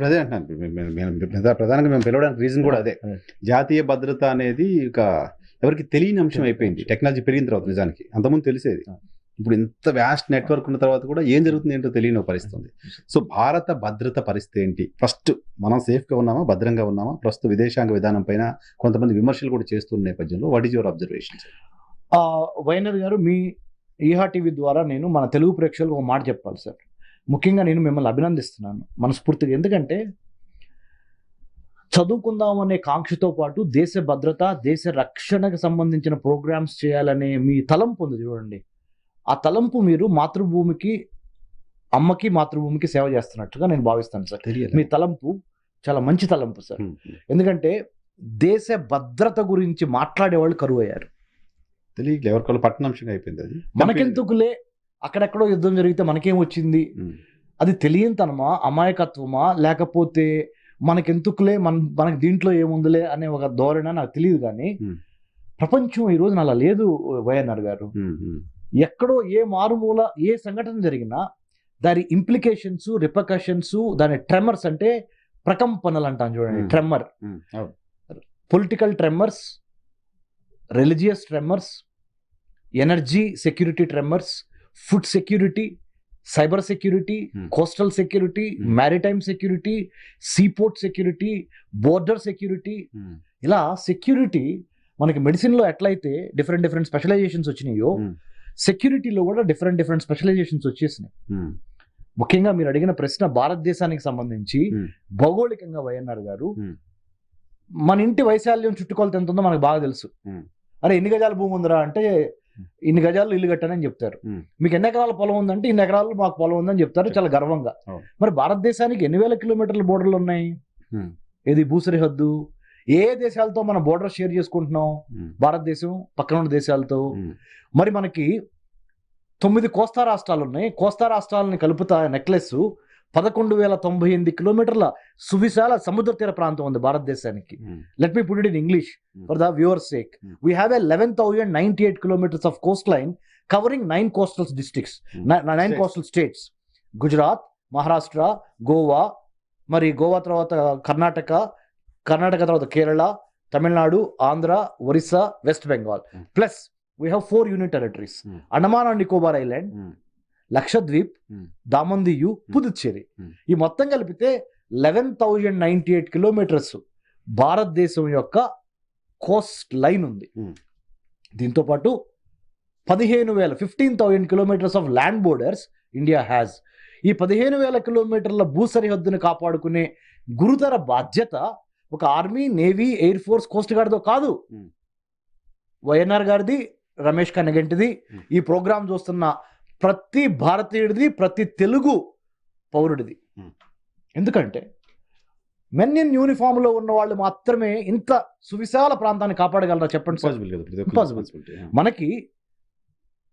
ఇప్పుడు అదే అంటున్నాను. ప్రధానంగా మేము పిలవడానికి రీజన్ కూడా అదే. జాతీయ భద్రత అనేది ఒక ఎవరికి తెలియని అంశం అయిపోయింది టెక్నాలజీ పెరిగిన తర్వాత. నిజానికి అంతకుముందు తెలిసేది. ఇప్పుడు ఇంత వ్యాస్ట్ నెట్వర్క్ ఉన్న తర్వాత కూడా ఏం జరుగుతుంది ఏంటో తెలియని పరిస్థితి ఉంది. సో భారత భద్రత పరిస్థితి ఏంటి? ఫస్ట్ మనం సేఫ్గా ఉన్నామా, భద్రంగా ఉన్నామా? ప్రస్తుత విదేశాంగ విధానం పైన కొంతమంది విమర్శలు కూడా చేస్తున్న నేపథ్యంలో వాట్ ఈజ్ యువర్ అబ్జర్వేషన్? వైనర్ గారు, మీ ఈహా టీవీ ద్వారా నేను మన తెలుగు ప్రేక్షకులకు ఒక మాట చెప్పాలి సార్. ముఖ్యంగా నేను మిమ్మల్ని అభినందిస్తున్నాను మనస్ఫూర్తిగా. ఎందుకంటే చదువుకుందాం అనే కాంక్షతో పాటు దేశ భద్రత, దేశ రక్షణకు సంబంధించిన ప్రోగ్రామ్స్ చేయాలనే మీ తలంపు ఉంది చూడండి. ఆ తలంపు మీరు మాతృభూమికి, అమ్మకి మాతృభూమికి సేవ చేస్తున్నట్టుగా నేను భావిస్తాను సార్. మీ తలంపు చాలా మంచి తలంపు సార్. ఎందుకంటే దేశ భద్రత గురించి మాట్లాడేవాళ్ళు కరువు అయ్యారు. తెలియదు ఎవరికో పట్టణాంశంగా అయిపోయింది. అది మనకెందుకులే, అక్కడెక్కడో యుద్ధం జరిగితే మనకేం వచ్చింది, అది తెలియనితనమా, అమాయకత్వమా, లేకపోతే మనకెందుకులే, మనకి దీంట్లో ఏముందిలే అనే ఒక ధోరణి నాకు తెలియదు. కానీ ప్రపంచం ఈ రోజున అలా లేదు వైఎన్ఆర్ గారు. ఎక్కడో ఏ మారుమూల ఏ సంఘటన జరిగినా దాని ఇంప్లికేషన్స్, రిపర్కషన్స్, దాని ట్రెమర్స్ అంటే ప్రకంపనలు అంటాను చూడండి. Tremor, political tremors, religious tremors, energy security tremors, food security, cyber security, coastal security, maritime security, seaport security, border security, ఇలా సెక్యూరిటీ మనకి మెడిసిన్లో ఎట్లయితే డిఫరెంట్ స్పెషలైజేషన్స్ వచ్చినాయో, సెక్యూరిటీలో కూడా డిఫరెంట్ స్పెషలైజేషన్స్ వచ్చేసినాయి. ముఖ్యంగా మీరు అడిగిన ప్రశ్న భారతదేశానికి సంబంధించి భౌగోళికంగా వైఎన్ఆర్ గారు, మన ఇంటి వైశాల్యం చుట్టుకొలత ఎంత ఉందో మనకు బాగా తెలుసు. అరే ఎన్ని గజాల భూమి ఉందిరా అంటే ఇన్ని గజాలు ఇల్లు కట్టానని చెప్తారు. మీకు ఎన్ని ఎకరాల పొలం ఉందంటే ఇన్ని ఎకరాలు మాకు పొలం ఉందని చెప్తారు చాలా గర్వంగా. మరి భారతదేశానికి ఎన్ని వేల కిలోమీటర్ల బోర్డర్లు ఉన్నాయి? ఏది భూసరిహద్దు? ఏ దేశాలతో మనం బోర్డర్ షేర్ చేసుకుంటున్నాం? భారతదేశం పక్కన ఉన్న దేశాలతో. మరి మనకి 9 కోస్తా రాష్ట్రాలు ఉన్నాయి. కోస్తా రాష్ట్రాలని కలుపుతా నెక్లెస్ 11,098 కిలోమీటర్ల సువిశాల సముద్ర తీర ప్రాంతం ఉంది భారతదేశానికి. Let me put it in English for the viewers sake. We have 11,098 kilometers of coast line covering 9 coastal districts, 9 coastal states. Gujarat, Maharashtra, Goa, మరి గోవా తర్వాత కర్ణాటక తర్వాత Kerala, Tamil Nadu, Andhra, Orissa, West Bengal. Plus we have 4 union territories. Andaman and Nicobar island, Lakshadweep, Daman Diu, Puducherry. ఈ మొత్తం కలిపితే 11,098 kilometers భారతదేశం యొక్క కోస్ట్ లైన్ ఉంది. దీంతో పాటు 15,000 kilometers of land borders India has. ఈ 15,000 kilometers భూ సరిహద్దును కాపాడుకునే గురుతర బాధ్యత ఒక army, navy, air force, coast గార్డ్తో కాదు, వైఎన్ఆర్ గారిది, రమేష్ కన్నగంటిది, ఈ ప్రోగ్రాం చూస్తున్న ప్రతి భారతీయుడిది, ప్రతి తెలుగు పౌరుడిది. ఎందుకంటే మెన్ ఇన్ యూనిఫామ్ లో ఉన్న వాళ్ళు మాత్రమే ఇంత సువిశాల ప్రాంతాన్ని కాపాడగలరా చెప్పండి? ఇంపాసిబుల్. మనకి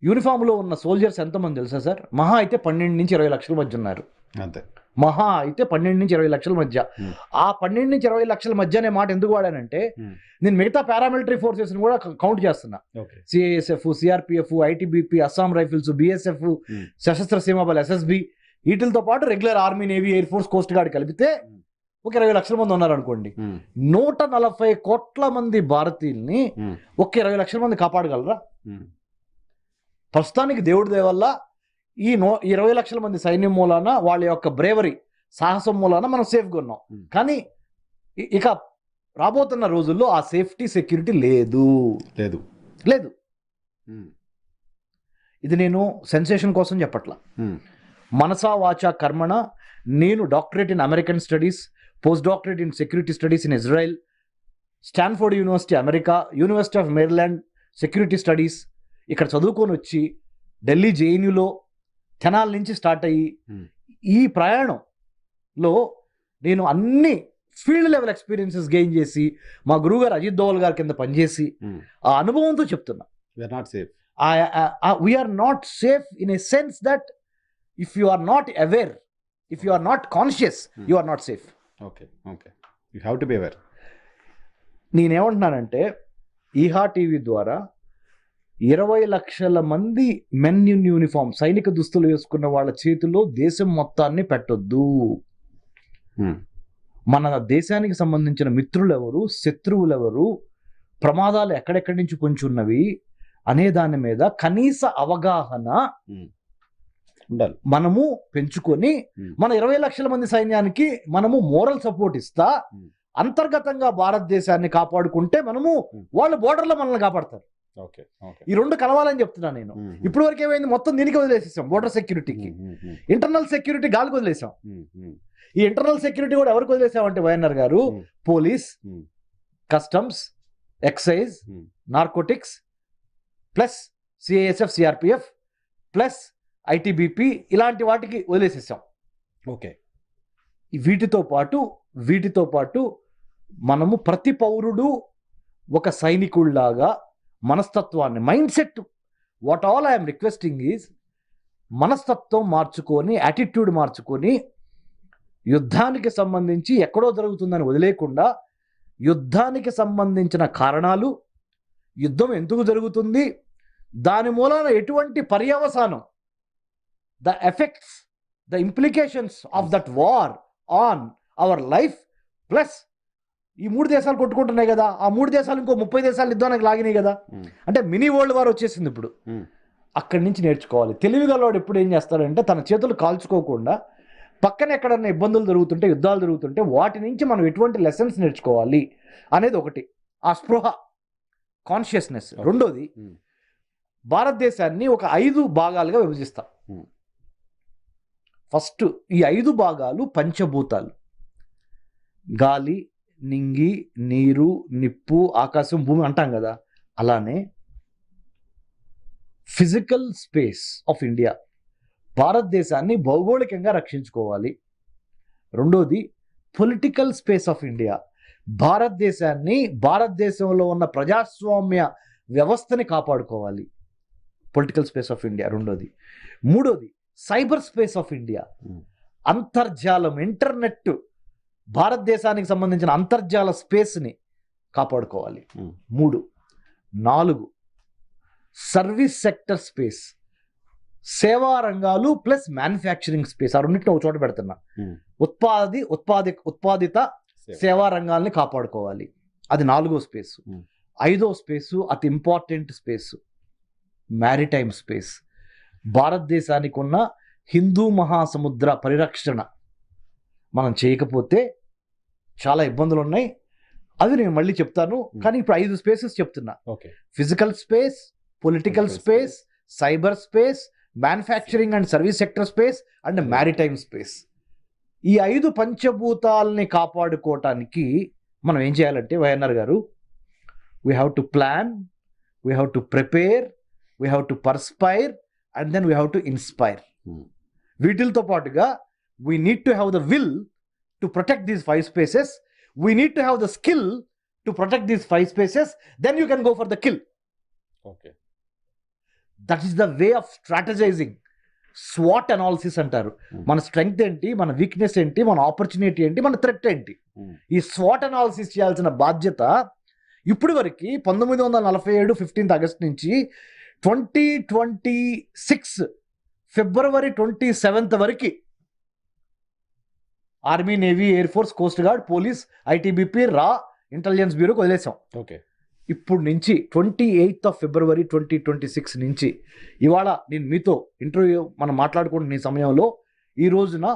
యూనిఫామ్ లో ఉన్న సోల్జర్స్ ఎంతమంది తెలుసా సార్? మహా అయితే 12 నుంచి 20 లక్షల మధ్య ఉన్నారు. అంతే, మహా అయితే 12 నుంచి 20 లక్షల మధ్య. ఆ 12 నుంచి 20 లక్షల మధ్య అనే మాట ఎందుకు వాడానంటే నేను మిగతా పారామిలిటరీ ఫోర్సెస్ కూడా కౌంట్ చేస్తున్నా. CISF, CRPF, ITBP, Assam rifles, BSF, Sashastra Seema బల్, ఎస్ఎస్బి, వీటితో పాటు regular army, navy, air force, coast guard కలిపితే ఒక 20 లక్షల మంది ఉన్నారు అనుకోండి. 140 కోట్ల మంది భారతీయుల్ని ఒక 20 లక్షల మంది కాపాడగలరా? ప్రస్తుతానికి దేవుడి దయ వల్ల ఈ 20 లక్షల మంది సైన్యం మూలాన, వాళ్ళ యొక్క బ్రేవరీ, సాహసం మూలాన మనం సేఫ్గా ఉన్నాం. కానీ ఇక రాబోతున్న రోజుల్లో ఆ సేఫ్టీ, సెక్యూరిటీ లేదు. ఇది నేను సెన్సేషన్ కోసం చెప్పట్లా. మనసా వాచా కర్మణ. నేను doctorate in American studies, post doctorate in security studies in Israel, Stanford university America, university of Maryland security studies ఇక్కడ చదువుకొని వచ్చి ఢిల్లీ జేఎన్యూలో తెనాల నుంచి స్టార్ట్ అయ్యి ఈ ప్రయాణంలో నేను అన్ని ఫీల్డ్ లెవెల్ ఎక్స్పీరియన్సెస్ గెయిన్ చేసి మా గురువు గారు అజిత్ దోవల్ గారి కింద పనిచేసి ఆ అనుభవంతో చెప్తున్నా. We are not safe in a sense that if you are not aware, if you are not conscious, you are not safe. You have to be aware. నేనేమంటున్నానంటే ఈహా టీవీ ద్వారా 20 లక్షల మంది మెన్ ఇన్ యూనిఫామ్, సైనిక దుస్తులు వేసుకున్న వాళ్ళ చేతిలో దేశం మొత్తాన్ని పెట్టొద్దు. మన దేశానికి సంబంధించిన మిత్రులు ఎవరు, శత్రువులు ఎవరు, ప్రమాదాలు ఎక్కడెక్కడి నుంచి పొంచి ఉన్నవి అనే దాని మీద కనీస అవగాహన ఉండాలి. మనము పెంచుకొని మన 20 లక్షల మంది సైన్యానికి మనము మోరల్ సపోర్ట్ ఇస్తా అంతర్గతంగా భారతదేశాన్ని కాపాడుకుంటే మనము వాళ్ళు బోర్డర్లో మనల్ని కాపాడతారు. ఈ రెండు కలవాలని చెప్తున్నా నేను. ఇప్పటి వరకు ఏమైంది, మొత్తం దీనికి వదిలేసేసాం, బోర్డర్ సెక్యూరిటీకి. ఇంటర్నల్ సెక్యూరిటీ గాలికి వదిలేసాం. ఈ ఇంటర్నల్ సెక్యూరిటీ కూడా ఎవరికి వదిలేసామంటే వైఎన్ఆర్ గారు, police, customs, excise, narcotics, plus CISF, CRPF, plus ITBP, ఇలాంటి వాటికి వదిలేసేసాం. ఓకే. వీటితో పాటు మనము ప్రతి పౌరుడు ఒక సైనికుల్లాగా మనస్తత్వాన్ని, mind set, what all I'm requesting is మనస్తత్వం మార్చుకొని, యాటిట్యూడ్ మార్చుకొని, యుద్ధానికి సంబంధించి ఎక్కడో జరుగుతుందని వదిలేకుండా యుద్ధానికి సంబంధించిన కారణాలు, యుద్ధం ఎందుకు జరుగుతుంది, దాని మూలాన ఎటువంటి పర్యవసానం, the effects, the implications of that war on our life, plus ఈ 3 దేశాలు కొట్టుకుంటున్నాయి కదా, ఆ 3 దేశాలు ఇంకో 30 దేశాలు యుద్ధానికి లాగినాయి కదా, అంటే మినీ వరల్డ్ వార్ వచ్చేసింది ఇప్పుడు. అక్కడి నుంచి నేర్చుకోవాలి. తెలివిగలవాడు ఎప్పుడు ఏం చేస్తాడంటే తన చేతులు కాల్చుకోకుండా పక్కన ఎక్కడన్నా ఇబ్బందులు జరుగుతుంటే, యుద్ధాలు జరుగుతుంటే వాటి నుంచి మనం ఎటువంటి లెసన్స్ నేర్చుకోవాలి అనేది ఒకటి, ఆ స్పృహ, కాన్షియస్నెస్. రెండోది, భారతదేశాన్ని ఒక 5 భాగాలుగా విభజిస్తాం. ఫస్ట్, ఈ 5 భాగాలు పంచభూతాలు: గాలి, నింగి, నీరు, నిప్పు, ఆకాశం, భూమి అంటాం కదా. అలానే ఫిజికల్ స్పేస్ ఆఫ్ ఇండియా, భారతదేశాన్ని భౌగోళికంగా రక్షించుకోవాలి. రెండోది, పొలిటికల్ స్పేస్ ఆఫ్ ఇండియా, భారతదేశాన్ని, భారతదేశంలో ఉన్న ప్రజాస్వామ్య వ్యవస్థని కాపాడుకోవాలి. పొలిటికల్ స్పేస్ ఆఫ్ ఇండియా రెండోది. మూడోది, సైబర్ స్పేస్ ఆఫ్ ఇండియా, అంతర్జాలం, ఇంటర్నెట్, భారతదేశానికి సంబంధించిన అంతర్జాల స్పేస్ని కాపాడుకోవాలి. 3. 4, సర్వీస్ సెక్టర్ స్పేస్, సేవా రంగాలు ప్లస్ మ్యానుఫ్యాక్చరింగ్ స్పేస్, ఆ రెండింటిని ఒక చోట పెడుతున్నా. ఉత్పాదిత సేవా రంగాల్ని కాపాడుకోవాలి. అది 4వ స్పేస్. 5వ స్పేసు, అతి ఇంపార్టెంట్ స్పేస్, మ్యారిటైమ్ స్పేస్. భారతదేశానికి ఉన్న హిందూ మహాసముద్ర పరిరక్షణ మనం చేయకపోతే చాలా ఇబ్బందులు ఉన్నాయి. అది నేను మళ్ళీ చెప్తాను, కానీ ఇప్పుడు 5 స్పేసెస్ చెప్తున్నా. Physical space, political space, cyber space, manufacturing and service sector space and maritime space. ఈ 5 పంచభూతాలని కాపాడుకోవటానికి మనం ఏం చేయాలంటే వైఎన్ఆర్ గారు, we have to plan, we have to prepare, we have to perspire and then we have to inspire. వీటితో పాటుగా we need to have the will to protect these 5 spaces. We need to have the skill to protect these 5 spaces. Then you can go for the kill. That is the way of strategizing. SWOT analysis అంటారు. మన strength ఏంటి, మన weakness ఏంటి, మన opportunity ఏంటి, మన threat ఏంటి, ఈ SWOT అనాలిసిస్ చేయాల్సిన బాధ్యత ఇప్పటి వరకు 1947 15th ఆగస్ట్ నుంచి 2026 ఫిబ్రవరి 27th వరకు army, navy, air force, coast guard, police, ITBP, రా, ఇంటెలిజెన్స్ బ్యూరోకి వదిలేసాం. ఇప్పుడు నుంచి 28th ఫిబ్రవరి 2026 నుంచి ఇవాళ నేను మీతో ఇంటర్వ్యూ మనం మాట్లాడుకుంటున్న ఈ సమయంలో, ఈ రోజున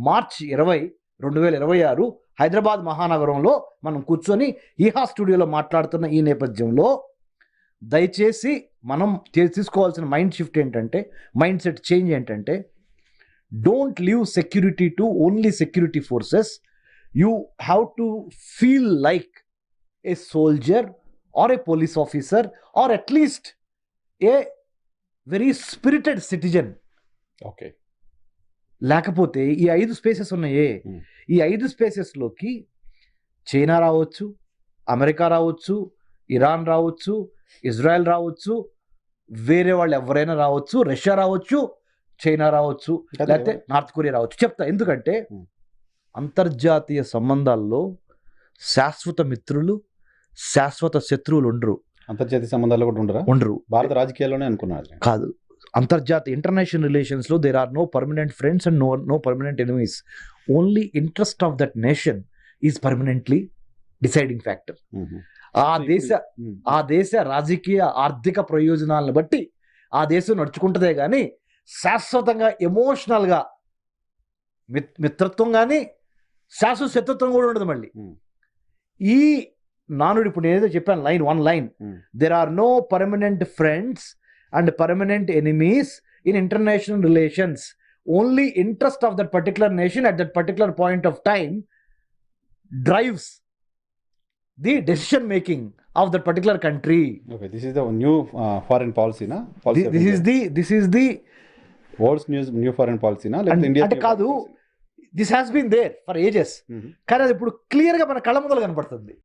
మార్చ్ 20, 2026 హైదరాబాద్ మహానగరంలో మనం కూర్చొని ఈహా స్టూడియోలో మాట్లాడుతున్న ఈ నేపథ్యంలో దయచేసి మనం తీసుకోవాల్సిన మైండ్ షిఫ్ట్ ఏంటంటే, మైండ్ సెట్ చేంజ్ ఏంటంటే, don't leave security to only security forces. You have to feel like a soldier or a police officer or at least a very spirited citizen. లేకపోతే ఈ 5 స్పేసెస్ ఉన్నాయే, ఈ 5 స్పేసెస్లోకి China రావచ్చు, America రావచ్చు, Iran రావచ్చు, Israel రావచ్చు, వేరే వాళ్ళు ఎవరైనా రావచ్చు, రష్యా రావచ్చు, చైనా రావచ్చు, లేకపోతే నార్త్ కొరియా రావచ్చు. చెప్తా ఎందుకంటే అంతర్జాతీయ సంబంధాల్లో శాశ్వత మిత్రులు, శాశ్వత శత్రువులు ఉండరు. అంతర్జాతీయ సంబంధాల్లో కూడా ఉండరు. భారత రాజకీయాల్లోనే అనుకున్నారు కాదు. అంతర్జాతీయ ఇంటర్నేషనల్ రిలేషన్స్ లో there are no permanent friends and no permanent enemies. Only interest of that nation is permanently deciding factor. ఆ దేశ రాజకీయ ఆర్థిక ప్రయోజనాలను బట్టి ఆ దేశం నడుచుకుంటుందే కానీ శాశ్వతంగా ఎమోషనల్గా మిత్రత్వం కానీ శాశ్వత శత్రుత్వం కూడా ఉండదు. మళ్ళీ ఈ నానుడు ఇప్పుడు నేను ఏదో చెప్పాను, one line, there are no permanent friends and permanent enemies in international relations, only interest of that particular nation at that particular point of time drives the decision making of that particular country. Okay, this is the new foreign policy na? Policy This is the world's new foreign policy na? Like India. అంటే కాదు, this has been there for ages. కానీ అది ఇప్పుడు clear గా మన కళ్ళ ముందర కనపడుతుంది.